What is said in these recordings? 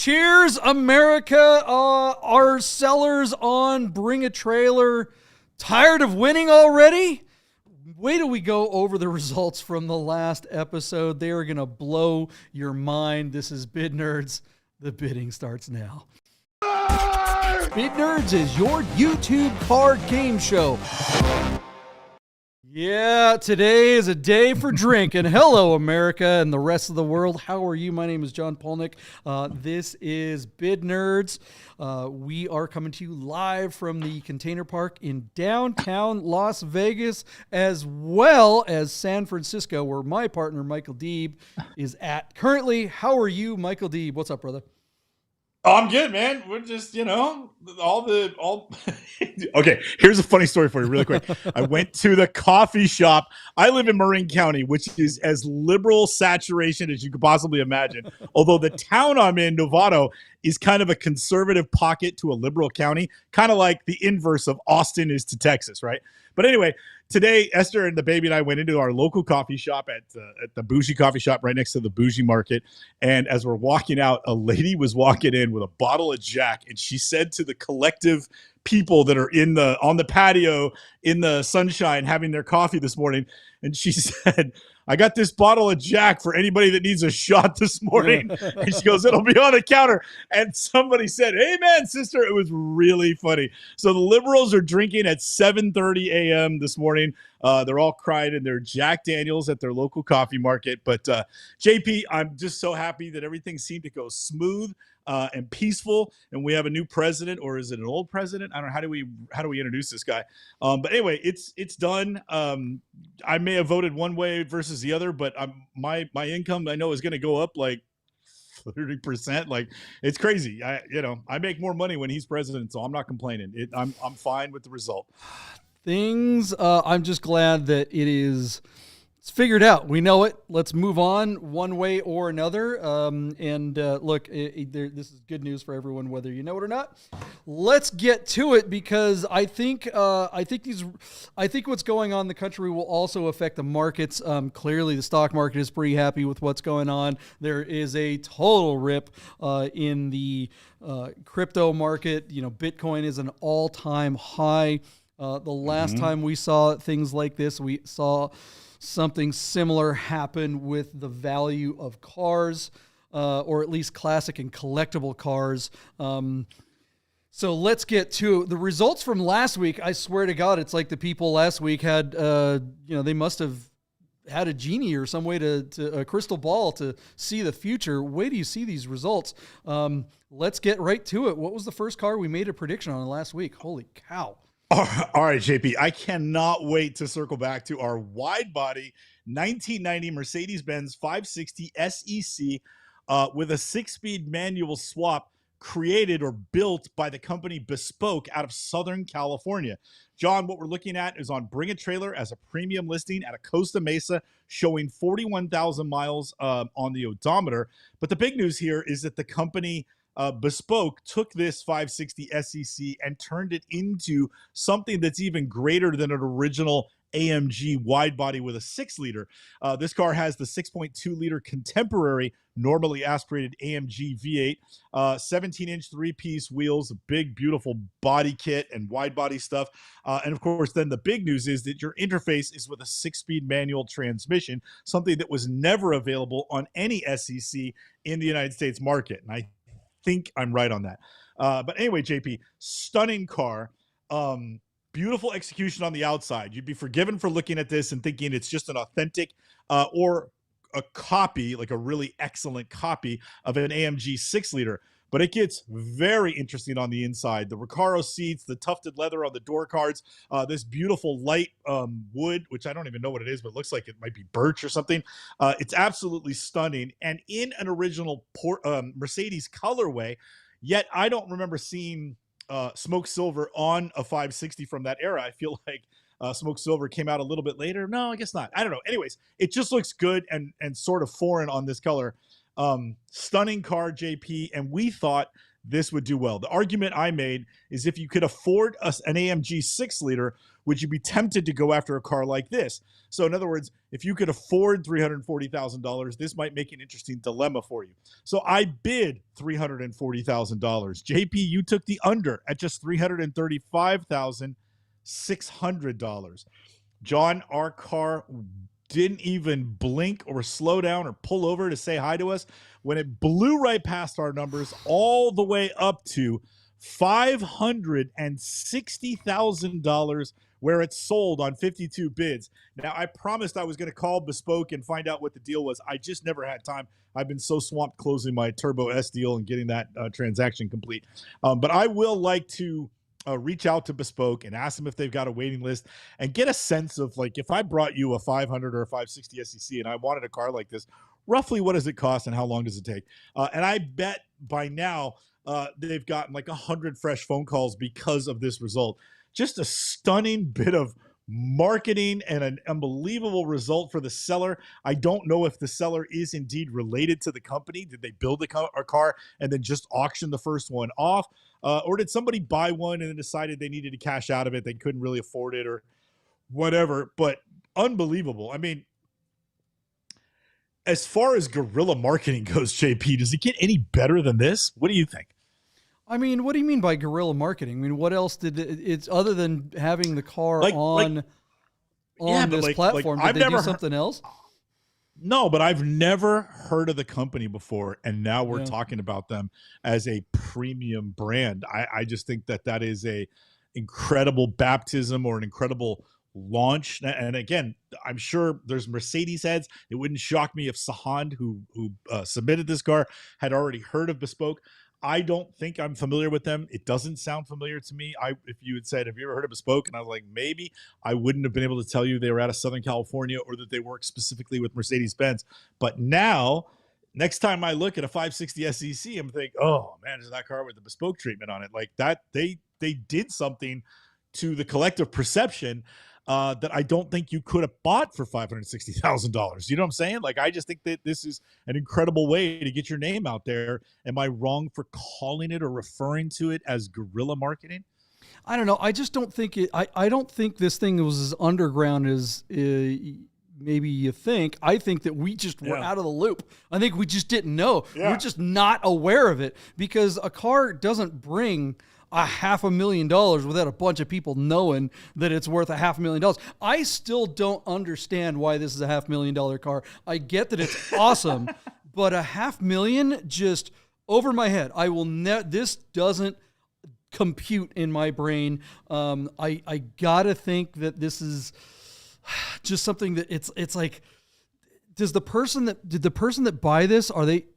Cheers, America. Are sellers on Bring a Trailer tired of winning already? Wait till we go over the results from the last episode. They are going to blow your mind. This is Bid Nerds. The bidding starts now. Bid Nerds is your YouTube card game show. Yeah, today is a day for drink. And hello, America and the rest of the world. How are you? My name is John Polnick. This is Bid Nerds. We are coming to you live from the Container Park in downtown Las Vegas, as well as San Francisco, where my partner, Michael Deeb, is at currently. How are you, Michael Deeb? What's up, brother? Oh, I'm good, man. We're just, Okay, here's a funny story for you really quick. I went to the coffee shop. I live in Marin County, which is as liberal saturation as you could possibly imagine. Although the town I'm in, Novato, is kind of a conservative pocket to a liberal county, kind of like the inverse of Austin is to Texas, right? But anyway, today, Esther and the baby and I went into our local coffee shop at the Bougie Coffee Shop right next to the Bougie Market. And as we're walking out, a lady was walking in with a bottle of Jack, and she said to the collective people that are on the patio in the sunshine having their coffee this morning, and she said, "I got this bottle of Jack for anybody that needs a shot this morning." And she goes, "It'll be on the counter." And somebody said, "Amen, sister." It was really funny. So the liberals are drinking at 7:30 a.m. this morning. They're all crying in their Jack Daniels at their local coffee market. But JP, I'm just so happy that everything seemed to go smooth and peaceful, and we have a new president, or is it an old president? I don't know. How do we introduce this guy? But anyway, it's done. I may have voted one way versus the other, but my income, I know, is going to go up like 30%. Like, it's crazy. I make more money when he's president, so I'm not complaining. I'm fine with the result. I'm just glad that it's figured out. We know it. Let's move on one way or another. Look, this is good news for everyone, whether you know it or not. Let's get to it, because I think what's going on in the country will also affect the markets. Clearly, the stock market is pretty happy with what's going on. There is a total rip in the crypto market. Bitcoin is an all-time high. The last time we saw things like this, we saw something similar happen with the value of cars, or at least classic and collectible cars. So let's get to the results from last week. I swear to God, it's like the people last week had, they must have had a genie or some way to a crystal ball to see the future. Wait till you see these results. Let's get right to it. What was the first car we made a prediction on last week? Holy cow. All right, JP, I cannot wait to circle back to our wide body 1990 Mercedes-Benz 560 SEC with a 6-speed manual swap created or built by the company Bespoke out of Southern California. John, what we're looking at is on Bring a Trailer as a premium listing at a Costa Mesa, showing 41,000 miles on the odometer. But the big news here is that the company Bespoke took this 560 SEC and turned it into something that's even greater than an original AMG wide body with a 6-liter. This car has the 6.2-liter contemporary normally aspirated AMG V8, 17-inch 3-piece wheels, a big, beautiful body kit and wide body stuff. And of course, then the big news is that your interface is with a 6-speed manual transmission, something that was never available on any SEC in the United States market. And I think I'm right on that. But anyway, JP, stunning car. Beautiful execution on the outside. You'd be forgiven for looking at this and thinking it's just an authentic or a copy, like a really excellent copy of an AMG 6-liter. But it gets very interesting on the inside. The Recaro seats, the tufted leather on the door cards, this beautiful light wood, which I don't even know what it is, but it looks like it might be birch or something. It's absolutely stunning. And in an original Mercedes colorway, yet I don't remember seeing Smoke Silver on a 560 from that era. I feel like Smoke Silver came out a little bit later. No, I guess not. I don't know. Anyways, it just looks good and sort of foreign on this color. Stunning car, JP. And we thought this would do well. The argument I made is if you could afford an AMG 6-liter, would you be tempted to go after a car like this? So in other words, if you could afford $340,000, this might make an interesting dilemma for you. So I bid $340,000. JP, you took the under at just $335,600. John, our car didn't even blink or slow down or pull over to say hi to us when it blew right past our numbers all the way up to $560,000 where it sold on 52 bids. Now, I promised I was going to call Bespoke and find out what the deal was. I just never had time. I've been so swamped closing my Turbo S deal and getting that transaction complete. But I will like to reach out to Bespoke and ask them if they've got a waiting list and get a sense of, like, if I brought you a 500 or a 560 SEC and I wanted a car like this, roughly what does it cost and how long does it take? And I bet by now they've gotten like 100 fresh phone calls because of this result. Just a stunning bit of marketing and an unbelievable result for the seller. I don't know if the seller is indeed related to the company. Did they build a car and then just auction the first one off? Or did somebody buy one and then decided they needed to cash out of it? They couldn't really afford it or whatever, but unbelievable. I mean, as far as guerrilla marketing goes, JP, does it get any better than this? What do you think? I mean, what do you mean by guerrilla marketing? I mean, what else did it's other than having the car on this platform? Did they do something else? No, but I've never heard of the company before, and now we're talking about them as a premium brand. I just think that is a incredible baptism or an incredible launch. And again, I'm sure there's Mercedes heads. It wouldn't shock me if Sahand, who submitted this car, had already heard of Bespoke. I don't think I'm familiar with them. It doesn't sound familiar to me. If you had said, have you ever heard of Bespoke? And I was like, maybe. I wouldn't have been able to tell you they were out of Southern California or that they work specifically with Mercedes-Benz. But now, next time I look at a 560 SEC, I'm thinking, oh, man, is that car with the Bespoke treatment on it? Like that, they did something to the collective perception that I don't think you could have bought for $560,000. You know what I'm saying? Like, I just think that this is an incredible way to get your name out there. Am I wrong for calling it or referring to it as guerrilla marketing? I don't know. I just don't think it. I don't think this thing was as underground as maybe you think. I think that we just were out of the loop. I think we just didn't know. Yeah. We're just not aware of it because a car doesn't bring $500,000 without a bunch of people knowing that it's worth $500,000. I still don't understand why this is a $500,000 car. I get that it's awesome, but $500,000 just over my head. I will this doesn't compute in my brain. I gotta think that this is just something that it's like, did the person that buy this, are they,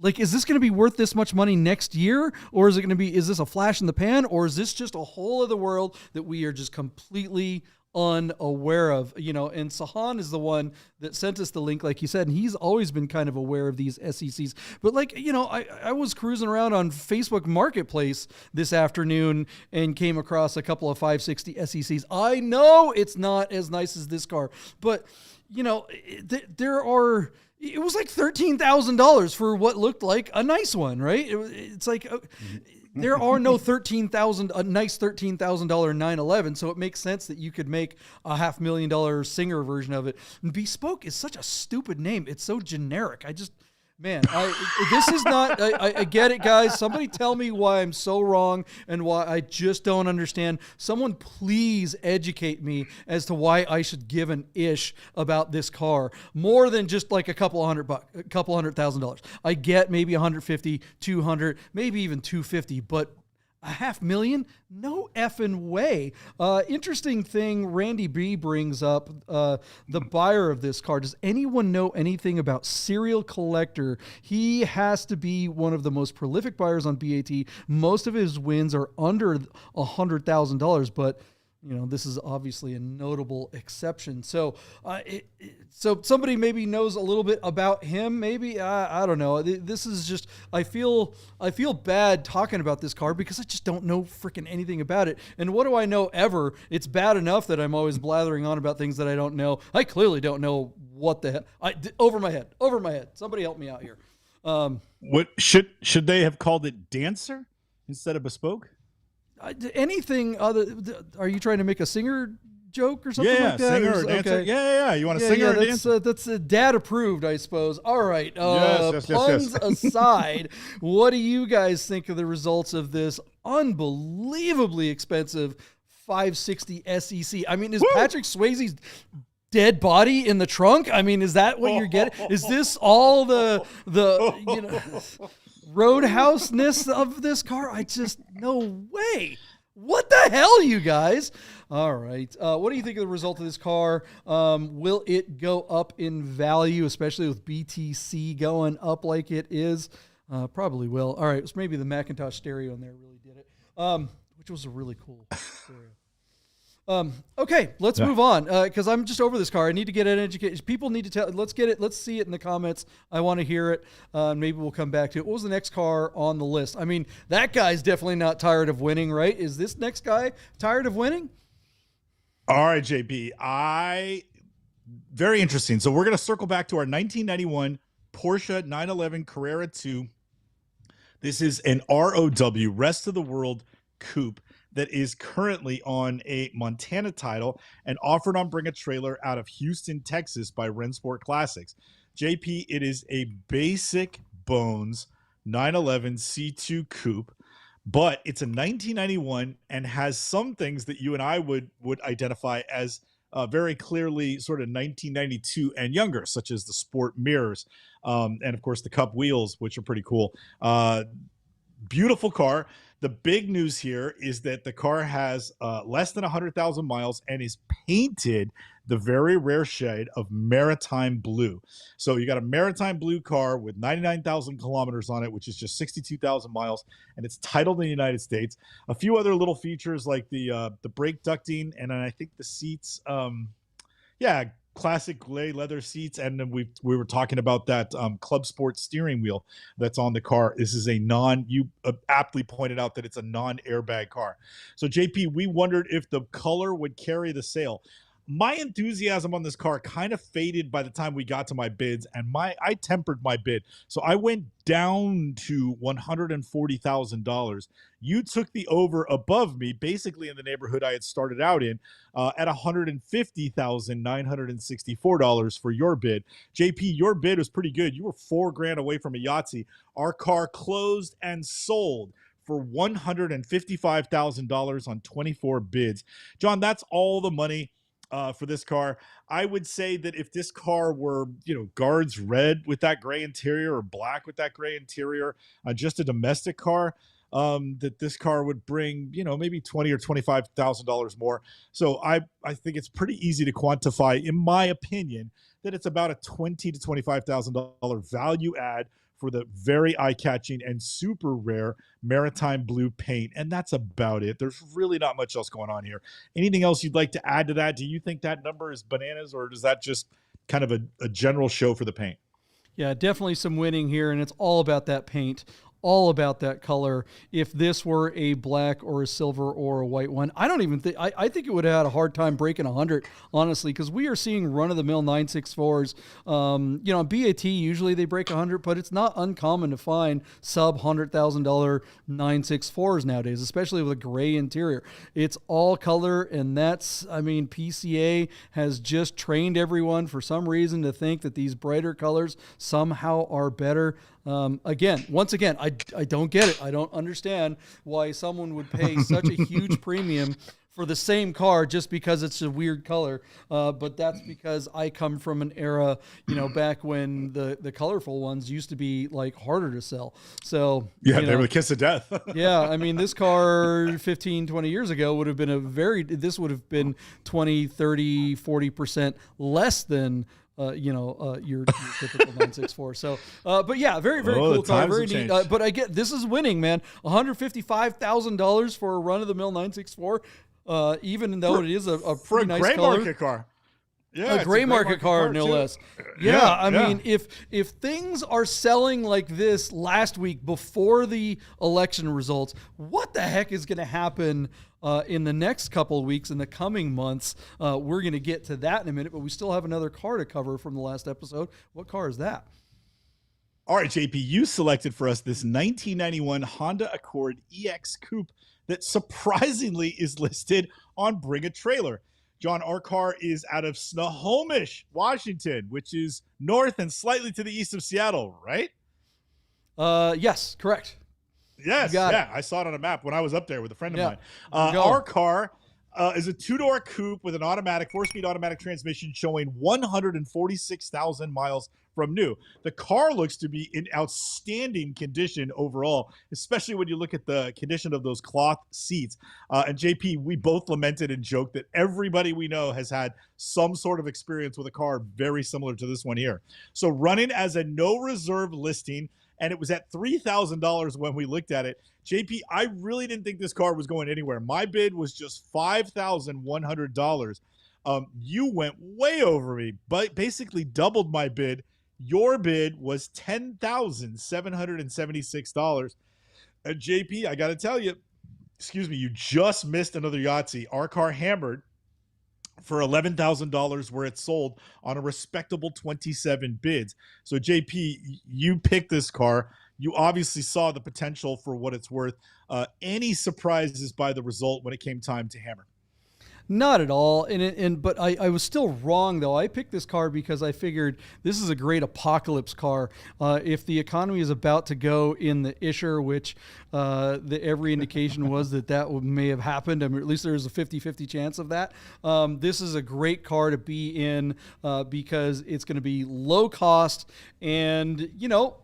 like, is this going to be worth this much money next year? Or is this a flash in the pan? Or is this just a whole other world that we are just completely unaware of? You know, and Sahan is the one that sent us the link, like you said, and he's always been kind of aware of these SECs. But like, you know, I was cruising around on Facebook Marketplace this afternoon and came across a couple of 560 SECs. I know it's not as nice as this car, but, you know, it was like $13,000 for what looked like a nice one, right? It's like there are no nice $13,000 911, so it makes sense that you could make a $500,000 Singer version of it. And Bespoke is such a stupid name; it's so generic. This is not. I get it, guys. Somebody tell me why I'm so wrong and why I just don't understand. Someone please educate me as to why I should give an ish about this car more than just like a couple $100,000. I get maybe 150, 200, maybe even 250, but $500,000? No effing way. Interesting thing Randy B brings up, the buyer of this car. Does anyone know anything about Serial Collector? He has to be one of the most prolific buyers on BAT. Most of his wins are under $100,000, but you know, this is obviously a notable exception. So, so somebody maybe knows a little bit about him. Maybe I don't know. This is just I feel bad talking about this car because I just don't know freaking anything about it. And what do I know ever? It's bad enough that I'm always blathering on about things that I don't know. I clearly don't know what the hell. Over my head. Somebody help me out here. What should they have called it, Dancer instead of Bespoke? Anything other? Are you trying to make a singer joke or something like that? Singer or dancer. Okay. Yeah. You want a singer or dancer? That's dad approved, I suppose. All right. Yes. Puns aside, what do you guys think of the results of this unbelievably expensive 560 SEC? I mean, is Patrick Swayze's dead body in the trunk? I mean, is that what you're getting? Is this all the roadhouse-ness of this car? I just, no way. What the hell, you guys? All right. What do you think of the result of this car? Will it go up in value, especially with BTC going up like it is? Probably will. All right. So maybe the Macintosh stereo in there really did it, which was a really cool stereo. Okay, let's move on because I'm just over this car. I need to get an education. People need to tell. Let's get it. Let's see it in the comments. I want to hear it. Maybe we'll come back to it. What was the next car on the list? I mean, that guy's definitely not tired of winning, right? Is this next guy tired of winning? All right, JP. Very interesting. So we're going to circle back to our 1991 Porsche 911 Carrera 2. This is an ROW, rest of the world coupe, that is currently on a Montana title and offered on Bring a Trailer out of Houston, Texas by Rensport Classics. JP, it is a basic bones 911 C2 coupe, but it's a 1991 and has some things that you and I would identify as very clearly sort of 1992 and younger, such as the sport mirrors and, of course, the cup wheels, which are pretty cool. Beautiful car. The big news here is that the car has less than 100,000 miles and is painted the very rare shade of maritime blue. So you got a maritime blue car with 99,000 kilometers on it, which is just 62,000 miles, and it's titled in the United States. A few other little features like the brake ducting, and then I think the seats. Classic gray leather seats, and then we were talking about that Club Sport steering wheel that's on the car. This is you aptly pointed out that it's a non-airbag car. So JP, we wondered if the color would carry the sale. My enthusiasm on this car kind of faded by the time we got to my bids, and I tempered my bid. So I went down to $140,000. You took the over above me, basically in the neighborhood I had started out in, at $150,964 for your bid. JP, your bid was pretty good. You were $4,000 away from a Yahtzee. Our car closed and sold for $155,000 on 24 bids. John, that's all the money for this car. I would say that if this car were, guards red with that gray interior or black with that gray interior, just a domestic car, that this car would bring, maybe $20,000 or $25,000 more. So I think it's pretty easy to quantify, in my opinion, that it's about a $20,000 to $25,000 value add for the very eye-catching and super rare maritime blue paint. And that's about it. There's really not much else going on here. Anything else you'd like to add to that? Do you think that number is bananas, or is that just kind of a general show for the paint? Yeah, definitely some winning here, and it's all about that paint. All about that color. If this were a black or a silver or a white one, I don't even think, I think it would have had a hard time breaking 100, honestly, because we are seeing run-of-the-mill 964s. BAT, usually they break 100, but it's not uncommon to find sub-$100,000 964s nowadays, especially with a gray interior. It's all color, and PCA has just trained everyone for some reason to think that these brighter colors somehow are better. Once again, I don't get it. I don't understand why someone would pay such a huge premium for the same car just because it's a weird color. But that's because I come from an era, back when the colorful ones used to be like harder to sell. So yeah, they were the kiss of death. Yeah. This car 15, 20 years ago would have been this would have been 20, 30, 40% less than your typical 964. So, but yeah, very, very cool car, very neat. But I get, this is winning, man. $155,000 for a run-of-the-mill 964, even though it is a pretty nice gray color. Market car. Yeah, a gray market car, no less. Yeah, I mean, if things are selling like this last week before the election results, what the heck is going to happen in the next couple of weeks, in the coming months? We're going to get to that in a minute, but we still have another car to cover from the last episode. What car is that? All right, JP, you selected for us this 1991 Honda Accord EX Coupe that surprisingly is listed on Bring a Trailer. John, our car is out of Snohomish, Washington, which is north and slightly to the east of Seattle, right? Yes, correct. Yes, got yeah. I saw it on a map when I was up there with a friend of Yeah. mine. We're going. Our car is a two-door coupe with an automatic, four-speed automatic transmission showing 146,000 miles from new. The car looks to be in outstanding condition overall, especially when you look at the condition of those cloth seats. And JP, we both lamented and joked that everybody we know has had some sort of experience with a car very similar to this one here. So running as a no reserve listing, and it was at $3,000 when we looked at it. JP, I really didn't think this car was going anywhere. My bid was just $5,100. You went way over me, but basically doubled my bid. Your bid was $10,776. And JP, I got to tell you, excuse me, you just missed another Yahtzee. Our car hammered for $11,000 where it sold on a respectable 27 bids. So JP, you picked this car. You obviously saw the potential for what it's worth. Any surprises by the result when it came time to hammer? Not at all. But I was still wrong, though. I picked this car because I figured this is a great apocalypse car. If the economy is about to go in the isher, which every indication was that may have happened, I mean, at least there's a 50-50 chance of that. This is a great car to be in because it's going to be low cost and,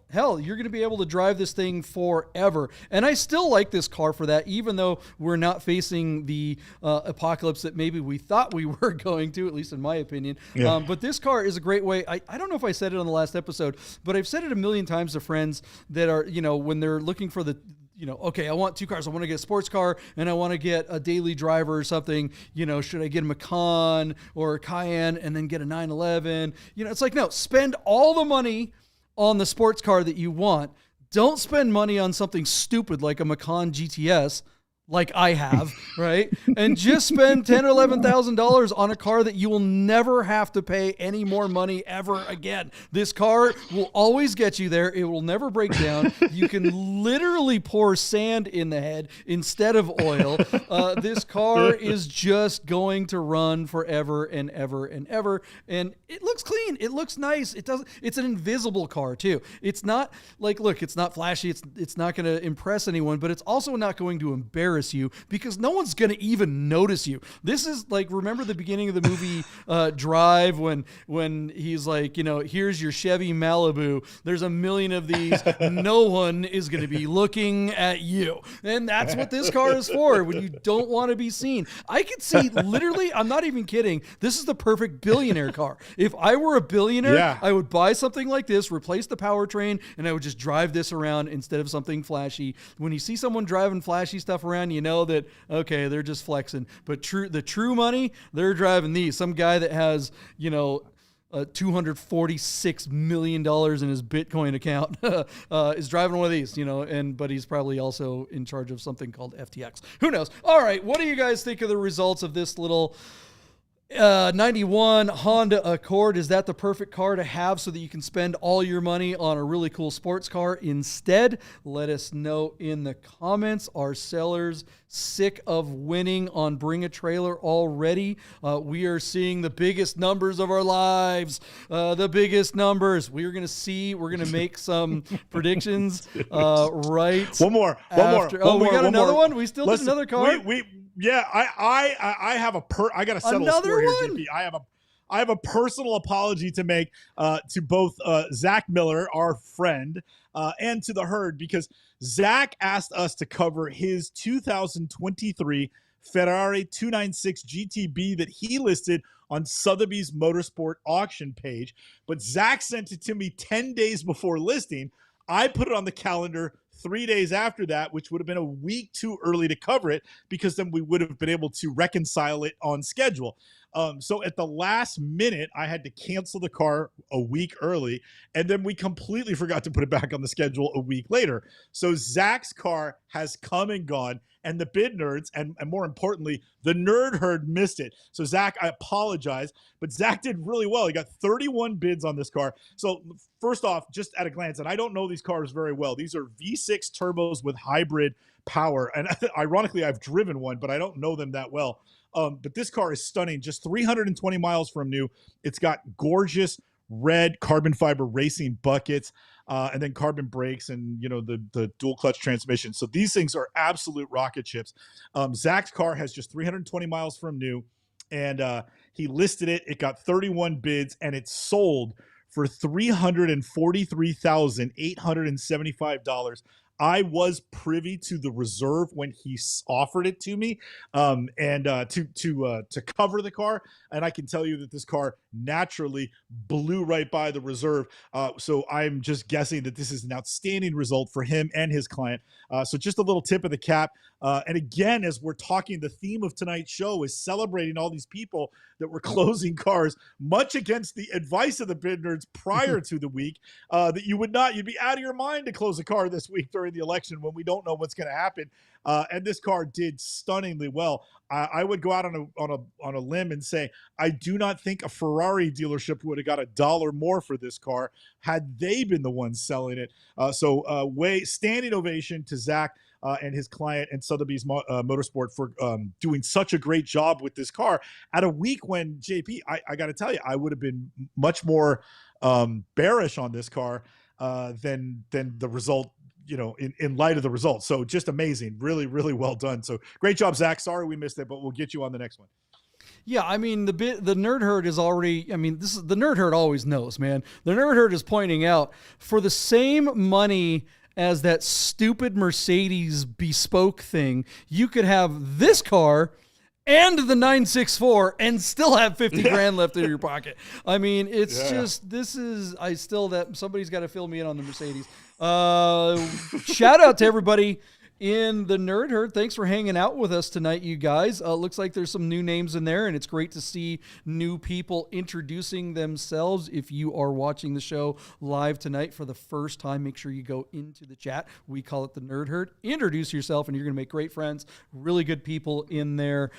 hell, you're going to be able to drive this thing forever. And I still like this car for that, even though we're not facing the apocalypse that maybe we thought we were going to, at least in my opinion. Yeah. But this car is a great way. I don't know if I said it on the last episode, but I've said it a million times to friends that are, when they're looking for the, okay, I want two cars. I want to get a sports car and I want to get a daily driver or something. Should I get a Macan or a Cayenne and then get a 911? It's like, no, spend all the money on the sports car that you want. Don't spend money on something stupid like a Macan GTS, like I have, right? And just spend $10,000 or $11,000 on a car that you will never have to pay any more money ever again. This car will always get you there. It will never break down. You can literally pour sand in the head instead of oil. This car is just going to run forever and ever and ever. And it looks clean. It looks nice. It's an invisible car too. It's not like, look, it's not flashy. It's not going to impress anyone, but it's also not going to embarrass you because no one's going to even notice you. This is like, remember the beginning of the movie Drive when he's like, here's your Chevy Malibu. There's a million of these. No one is going to be looking at you. And that's what this car is for when you don't want to be seen. I could see literally, I'm not even kidding. This is the perfect billionaire car. If I were a billionaire, I would buy something like this, replace the powertrain, and I would just drive this around instead of something flashy. When you see someone driving flashy stuff around, you know that, okay, they're just flexing. But the true money, they're driving these. Some guy that has, $246 million in his Bitcoin account is driving one of these, but he's probably also in charge of something called FTX. Who knows? All right, what do you guys think of the results of this little 91 Honda Accord? Is that the perfect car to have so that you can spend all your money on a really cool sports car instead? Let us know in the comments. Are sellers sick of winning on Bring a Trailer already? We are seeing the biggest numbers of our lives. The biggest numbers. We're going to make some predictions right. One more. We got another one? We still did another car? Yeah, I have I got to settle another score one? here, JP. I have a personal apology to make to both Zach Miller, our friend, and to the herd, because Zach asked us to cover his 2023 Ferrari 296 GTB that he listed on Sotheby's Motorsport auction page. But Zach sent it to me 10 days before listing. I put it on the calendar 3 days after that, which would have been a week too early to cover it because then we would have been able to reconcile it on schedule. So at the last minute, I had to cancel the car a week early, and then we completely forgot to put it back on the schedule a week later. So Zach's car has come and gone, and the bid nerds, and more importantly, the nerd herd missed it. So Zach, I apologize, but Zach did really well. He got 31 bids on this car. So first off, just at a glance, and I don't know these cars very well. These are V6 turbos with hybrid power, and ironically, I've driven one, but I don't know them that well. But this car is stunning. Just 320 miles from new. It's got gorgeous red carbon fiber racing buckets, and then carbon brakes, and the dual clutch transmission. So these things are absolute rocket ships. Zach's car has just 320 miles from new, and he listed it. It got 31 bids, and it sold for $343,875. I was privy to the reserve when he offered it to me, and to cover the car. And I can tell you that this car naturally blew right by the reserve. So I'm just guessing that this is an outstanding result for him and his client. So just a little tip of the cap. And again, as we're talking, the theme of tonight's show is celebrating all these people that were closing cars, much against the advice of the bid nerds prior to the week, that you'd be out of your mind to close a car this week during the election when we don't know what's going to happen. And this car did stunningly well. I would go out on a limb and say I do not think a Ferrari dealership would have got $1 more for this car had they been the ones selling it. So standing ovation to Zach and his client and Sotheby's Motorsport for doing such a great job with this car at a week when, JP, I got to tell you, I would have been much more bearish on this car than the result, in light of the results. So just amazing. Really, really well done. So great job, Zach. Sorry we missed it, but we'll get you on the next one. Yeah, I mean, the nerd herd is already, the nerd herd always knows, man. The nerd herd is pointing out, for the same money as that stupid Mercedes bespoke thing, you could have this car and the 964 and still have 50 grand left in your pocket. I mean, it's somebody's got to fill me in on the Mercedes. Shout out to everybody in the nerd herd. Thanks for hanging out with us tonight, you guys. Looks like there's some new names in there, and it's great to see new people introducing themselves. If you are watching the show live tonight for the first time, make sure you go into the chat. We call it the nerd herd. Introduce yourself, and you're going to make great friends. Really good people in there.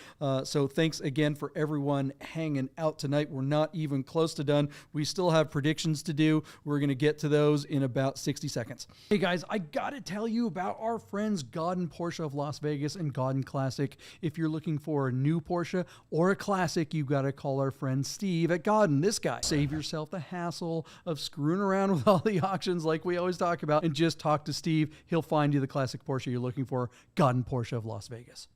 So thanks again for everyone hanging out tonight. We're not even close to done. We still have predictions to do. We're going to get to those in about 60 seconds. Hey guys, I got to tell you about our friends Godden Porsche of Las Vegas and Godden Classic. If you're looking for a new Porsche or a classic, you got to call our friend Steve at Godden. This guy. Save yourself the hassle of screwing around with all the auctions like we always talk about, and just talk to Steve. He'll find you the classic Porsche you're looking for. Godden Porsche of Las Vegas.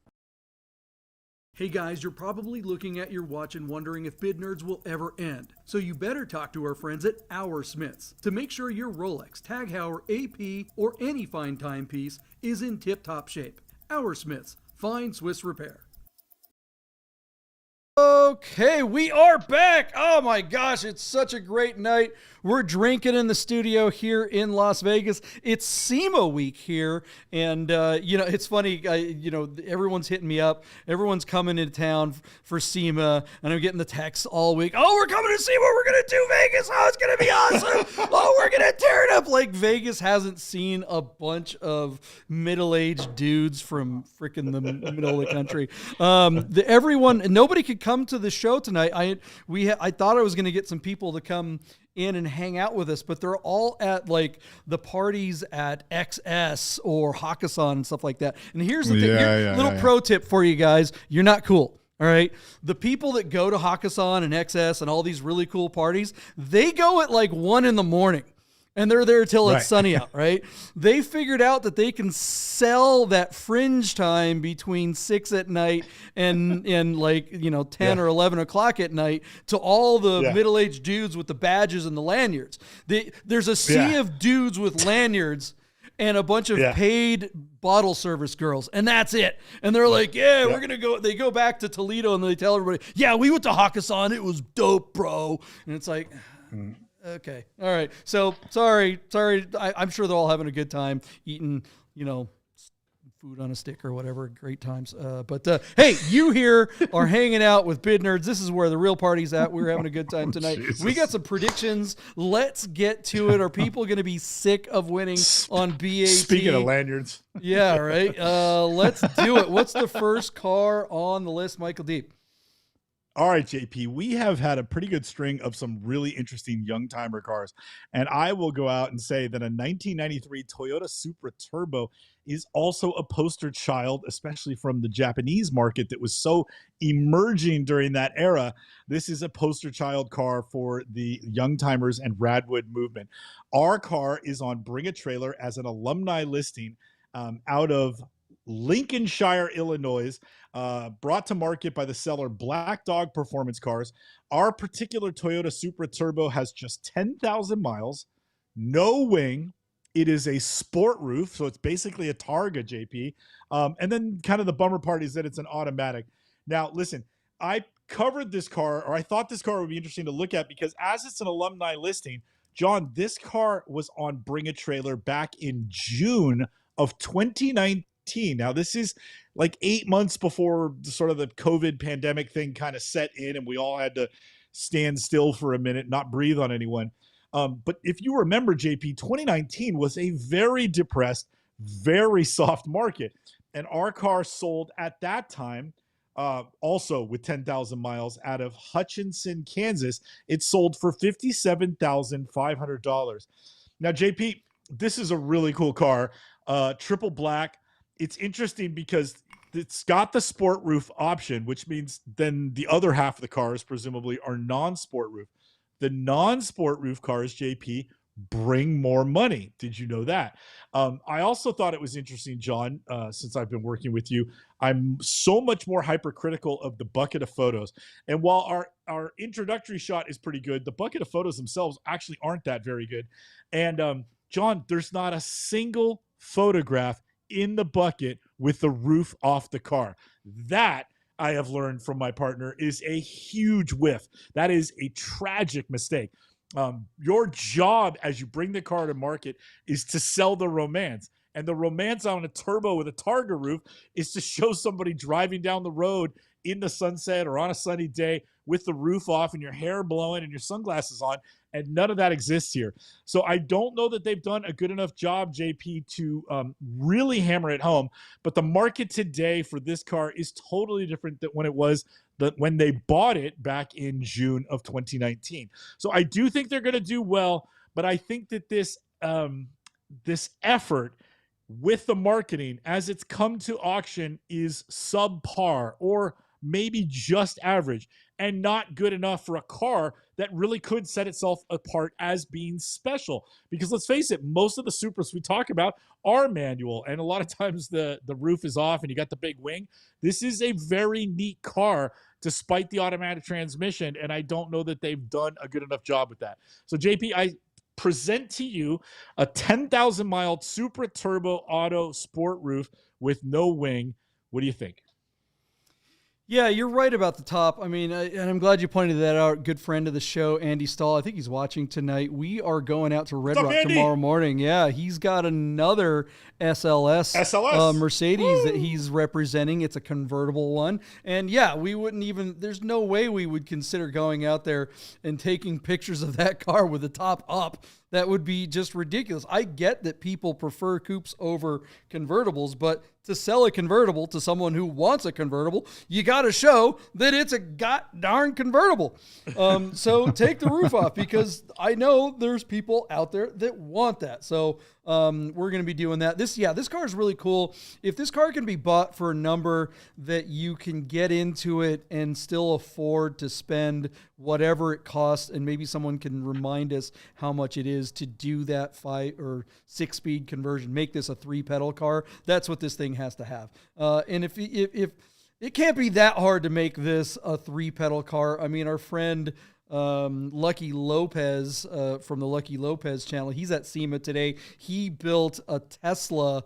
Hey guys, you're probably looking at your watch and wondering if bid nerds will ever end. So you better talk to our friends at Our Smiths to make sure your Rolex, Tag Heuer, AP, or any fine timepiece is in tip-top shape. Our Smiths, fine Swiss repair. Okay, we are back. Oh my gosh, it's such a great night. We're drinking in the studio here in Las Vegas. It's SEMA week here, and it's funny. Everyone's hitting me up. Everyone's coming into town for SEMA, and I'm getting the texts all week. Oh, we're coming to SEMA. We're gonna do Vegas. Oh, it's gonna be awesome. Oh, we're gonna tear it up. Like Vegas hasn't seen a bunch of middle-aged dudes from freaking the middle of the country. Nobody could come to the show tonight. I thought I was going to get some people to come in and hang out with us, but they're all at like the parties at XS or Hakkasan and stuff like that. And here's the thing, pro tip for you guys. You're not cool. All right. The people that go to Hakkasan and XS and all these really cool parties, they go at like 1 a.m. and they're there till it's sunny out, right? They figured out that they can sell that fringe time between 6 at night and 10 or 11 o'clock at night to all the middle-aged dudes with the badges and the lanyards. There's a sea of dudes with lanyards and a bunch of paid bottle service girls, and that's it. And they're like, we're going to go. They go back to Toledo and they tell everybody, we went to Hakkasan. It was dope, bro. And it's like... Okay. All right. So sorry. I'm sure they're all having a good time eating, food on a stick or whatever. Great times. But hey, you here are hanging out with Bid Nerds. This is where the real party's at. We're having a good time tonight. We got some predictions. Let's get to it. Are people going to be sick of winning on BAT? Speaking of lanyards. Yeah, right. Let's do it. What's the first car on the list, Michael Deep? All right, JP, we have had a pretty good string of some really interesting young timer cars. And I will go out and say that a 1993 Toyota Supra Turbo is also a poster child, especially from the Japanese market that was so emerging during that era. This is a poster child car for the young timers and Radwood movement. Our car is on Bring a Trailer as an alumni listing out of Lincolnshire, Illinois, brought to market by the seller Black Dog Performance Cars. Our particular Toyota Supra Turbo has just 10,000 miles, no wing. It is a sport roof, so it's basically a Targa, JP. And then kind of the bummer part is that it's an automatic. Now, listen, I covered this car, or I thought this car would be interesting to look at because as it's an alumni listing, John, this car was on Bring a Trailer back in June of 2019. Now, this is like 8 months before sort of the COVID pandemic thing kind of set in and we all had to stand still for a minute, not breathe on anyone. But if you remember, JP, 2019 was a very depressed, very soft market. And our car sold at that time, also with 10,000 miles out of Hutchinson, Kansas. It sold for $57,500. Now, JP, this is a really cool car, triple black. It's interesting because it's got the sport roof option, which means then the other half of the cars presumably are non-sport roof. The non-sport roof cars, JP, bring more money. Did you know that? I also thought it was interesting, John, since I've been working with you, I'm so much more hypercritical of the bucket of photos. And while our introductory shot is pretty good, the bucket of photos themselves actually aren't that very good. And John, there's not a single photograph in the bucket with the roof off the car. That, I have learned from my partner, is a huge whiff. That is a tragic mistake. Your job as you bring the car to market is to sell the romance. And the romance on a turbo with a Targa roof is to show somebody driving down the road in the sunset or on a sunny day with the roof off and your hair blowing and your sunglasses on, and none of that exists here. So I don't know that they've done a good enough job, JP, to really hammer it home. But the market today for this car is totally different than when it was when they bought it back in June of 2019. So I do think they're going to do well, but I think that this effort with the marketing as it's come to auction is subpar or maybe just average and not good enough for a car that really could set itself apart as being special. Because let's face it, most of the Supras we talk about are manual, and a lot of times the roof is off and you got the big wing. This is a very neat car despite the automatic transmission, and I don't know that they've done a good enough job with that. So JP, I present to you a 10,000 mile Supra Turbo Auto Sport Roof with no wing. What do you think? Yeah, you're right about the top. I mean, and I'm glad you pointed that out. Good friend of the show, Andy Stahl. I think he's watching tonight. We are going out to Red Rock tomorrow morning. Yeah, he's got another SLS. Mercedes that he's representing. It's a convertible one. And yeah, we wouldn't even, there's no way we would consider going out there and taking pictures of that car with the top up. That would be just ridiculous. I get that people prefer coupes over convertibles, but to sell a convertible to someone who wants a convertible, you got to show that it's a god darn convertible. So take the roof off, because I know there's people out there that want that. So we're going to be doing that. This car is really cool. If this car can be bought for a number that you can get into it and still afford to spend whatever it costs, and maybe someone can remind us how much it is to do that 5 or 6-speed conversion, make this a 3-pedal car. That's what this thing has to have. And if it can't be that hard to make this a 3-pedal car. I mean, our friend Lucky Lopez from the Lucky Lopez channel, he's at SEMA today. He built a Tesla.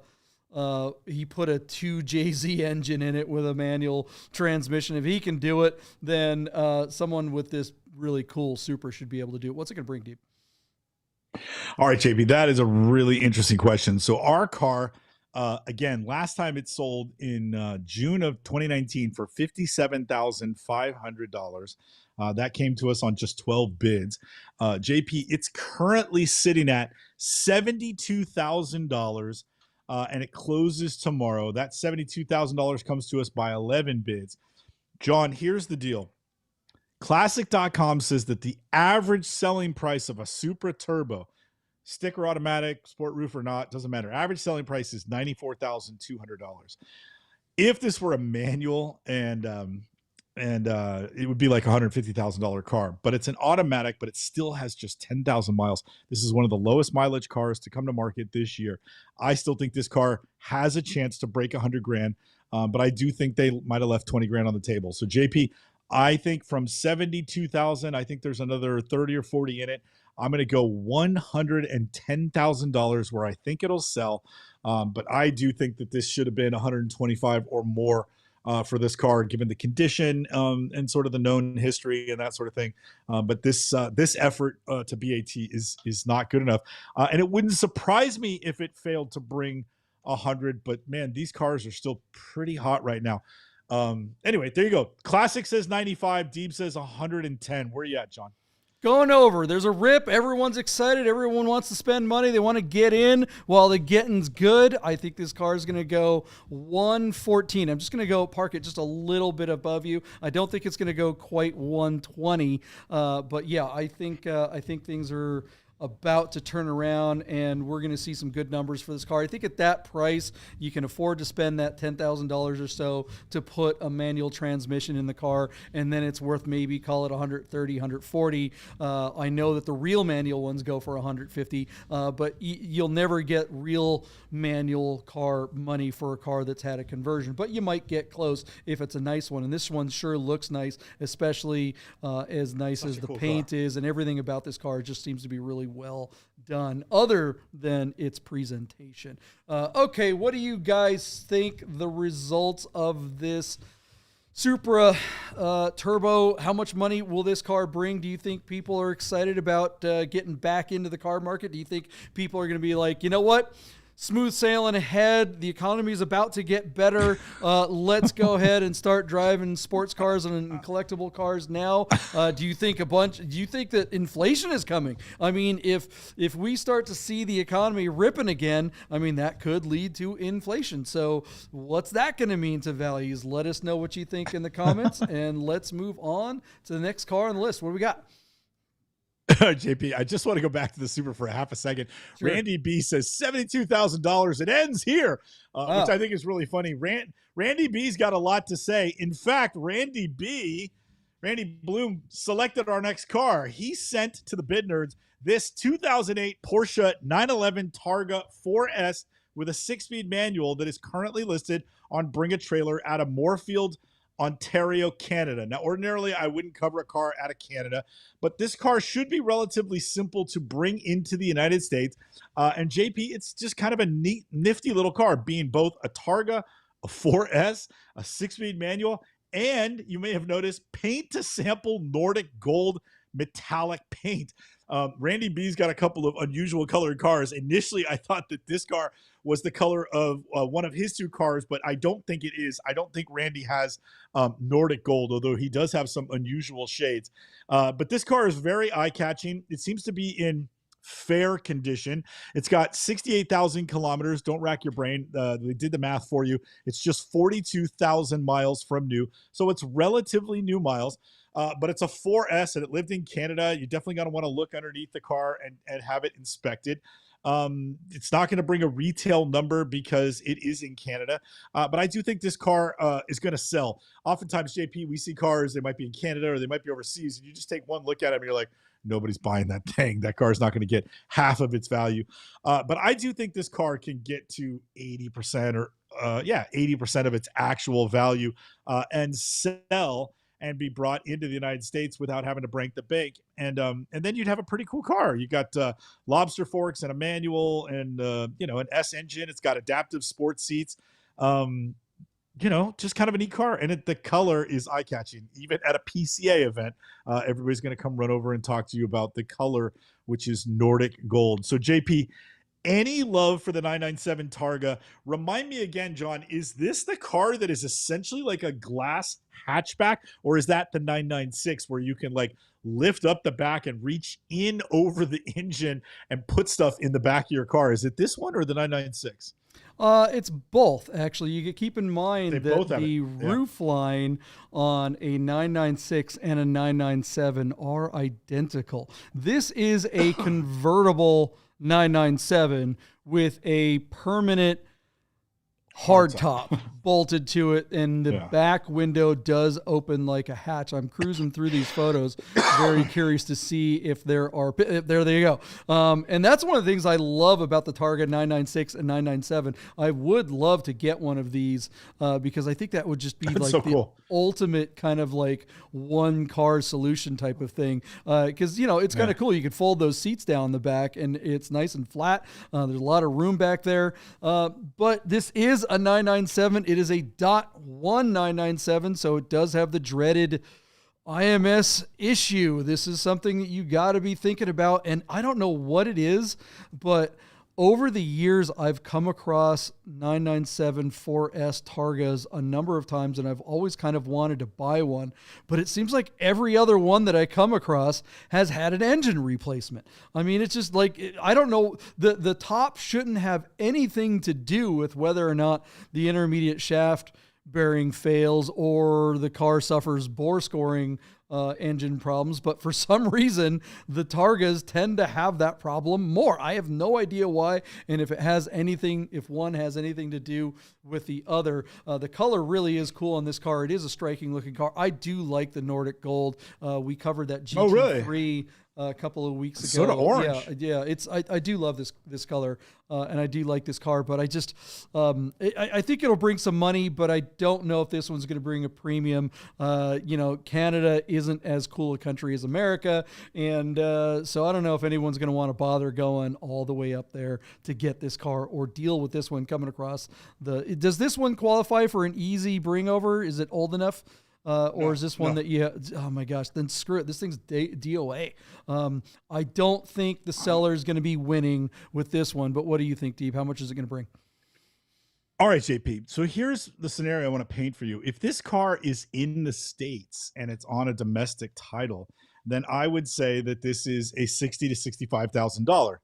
He put a 2JZ engine in it with a manual transmission. If he can do it, then someone with this really cool Supra should be able to do it. What's it going to bring, Deep? All right, JP, that is a really interesting question. So our car Again, last time it sold in June of 2019 for $57,500. That came to us on just 12 bids. JP, it's currently sitting at $72,000, and it closes tomorrow. That $72,000 comes to us by 11 bids. John, here's the deal. Classic.com says that the average selling price of a Supra Turbo, sticker automatic, sport roof or not, doesn't matter. Average selling price is $94,200. If this were a manual and it would be like $150,000 car, but it's an automatic, but it still has just 10,000 miles. This is one of the lowest mileage cars to come to market this year. I still think this car has a chance to break 100 grand, but I do think they might have left 20 grand on the table. So JP, I think from 72,000, I think there's another 30 or 40 in it. I'm going to go $110,000 where I think it'll sell. But I do think that this should have been 125 or more for this car, given the condition and sort of the known history and that sort of thing. But this effort to BAT is not good enough. And it wouldn't surprise me if it failed to bring 100. But man, these cars are still pretty hot right now. Anyway, there you go. Classic says 95. Deeb says 110. Where are you at, John? Going over. There's a rip. Everyone's excited. Everyone wants to spend money. They want to get in while the getting's good. I think this car is going to go 114. I'm just going to go park it just a little bit above you. I don't think it's going to go quite 120. But yeah, I think things are about to turn around and we're going to see some good numbers for this car. I think at that price, you can afford to spend that $10,000 or so to put a manual transmission in the car, and then it's worth maybe call it 130, 140. I know that the real manual ones go for 150, but you'll never get real manual car money for a car that's had a conversion, but you might get close if it's a nice one. And this one sure looks nice, especially as nice as the paint is, and everything about this car just seems to be really well done, other than its presentation. Okay, what do you guys think the results of this Supra Turbo? How much money will this car bring? Do you think people are excited about getting back into the car market? Do you think people are going to be like, you know what? Smooth sailing ahead. The economy is about to get better. Let's go ahead and start driving sports cars and collectible cars now. Do you think that inflation is coming? I mean, if we start to see the economy ripping again, I mean, that could lead to inflation. So what's that going to mean to values? Let us know what you think in the comments, and let's move on to the next car on the list. What do we got? JP, I just want to go back to the Supra for a half a second. Sure. Randy B says $72,000. It ends here, which I think is really funny. Randy B's got a lot to say. In fact, Randy Bloom selected our next car. He sent to the Bid Nerds this 2008 Porsche 911 Targa 4S with a 6-speed manual that is currently listed on Bring a Trailer out of Moorfield, Ontario, Canada. Now, ordinarily, I wouldn't cover a car out of Canada, but this car should be relatively simple to bring into the United States. And JP, it's just kind of a neat, nifty little car, being both a Targa, a 4S, a 6-speed manual, and you may have noticed paint to sample Nordic gold metallic paint. Randy B's got a couple of unusual colored cars. Initially, I thought that this car was the color of one of his two cars, but I don't think it is. I don't think Randy has Nordic gold, although he does have some unusual shades. But this car is very eye-catching. It seems to be in fair condition. It's got 68,000 kilometers. Don't rack your brain. They did the math for you. It's just 42,000 miles from new. So it's relatively new miles. But it's a 4S and it lived in Canada. You definitely got to want to look underneath the car and have it inspected. It's not going to bring a retail number because it is in Canada. But I do think this car is going to sell. Oftentimes, JP, we see cars, they might be in Canada or they might be overseas. And you just take one look at them and you're like, nobody's buying that thing. That car is not going to get half of its value. But I do think this car can get to 80% or 80% of its actual value and sell and be brought into the United States without having to break the bank. And then you'd have a pretty cool car. You got lobster forks and a manual and, an S engine. It's got adaptive sports seats. Just kind of a neat car. And the color is eye-catching. Even at a PCA event, everybody's going to come run over and talk to you about the color, which is Nordic gold. So, JP, any love for the 997 Targa. Remind me again, John, is this the car that is essentially like a glass hatchback, or is that the 996 where you can like lift up the back and reach in over the engine and put stuff in the back of your car? Is it this one or the 996? It's both, actually. You could keep in mind They that both have the it. Yeah. roof line on a 996 and a 997 are identical. This is a convertible 997 with a permanent hard top bolted to it, and the back window does open like a hatch. I'm cruising through these photos, very curious to see if there are, there you go. And that's one of the things I love about the Targa 996 and 997. I would love to get one of these because I think that would just be like so the cool. ultimate kind of like one car solution type of thing. Cause you know, it's kind of cool. You could fold those seats down the back and it's nice and flat. There's a lot of room back there. But this is a 997. It is a .1 997, so it does have the dreaded IMS issue. This is something that you got to be thinking about, and I don't know what it is, but over the years, I've come across 997 4S Targas a number of times, and I've always kind of wanted to buy one, but it seems like every other one that I come across has had an engine replacement. I mean, it's just like, I don't know, the top shouldn't have anything to do with whether or not the intermediate shaft bearing fails or the car suffers bore scoring engine problems, but for some reason the Targas tend to have that problem more. I have no idea why, and if one has anything to do with the other. The color really is cool on this car. It is a striking looking car. I do like the Nordic gold. We covered that GT3 a couple of weeks ago. Sort of orange. Yeah. I do love this color, and I do like this car, but I just I think it'll bring some money, but I don't know if this one's going to bring a premium. Canada isn't as cool a country as America, and so I don't know if anyone's going to want to bother going all the way up there to get this car or deal with this one coming across Does this one qualify for an easy bring over? Is it old enough? Or is this one that you have? Oh my gosh, then screw it. This thing's DOA. I don't think the seller is going to be winning with this one, but what do you think, Deep? How much is it going to bring? All right, JP. So here's the scenario I want to paint for you. If this car is in the States and it's on a domestic title, then I would say that this is a $60,000 to $65,000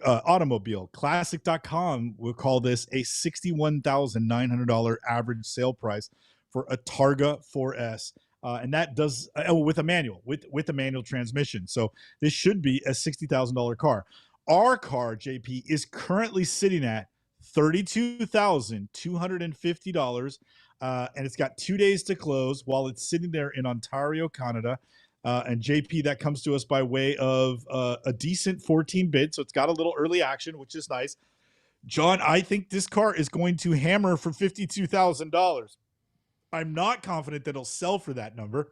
automobile. Classic.com will call this a $61,900 average sale price for a Targa 4S. And that does with a manual, with a manual transmission. So this should be a $60,000 car. Our car, JP, is currently sitting at $32,250, and it's got 2 days to close while it's sitting there in Ontario, Canada. And JP, that comes to us by way of a decent 14 bid, so it's got a little early action, which is nice. John, I think this car is going to hammer for $52,000. I'm not confident that it'll sell for that number.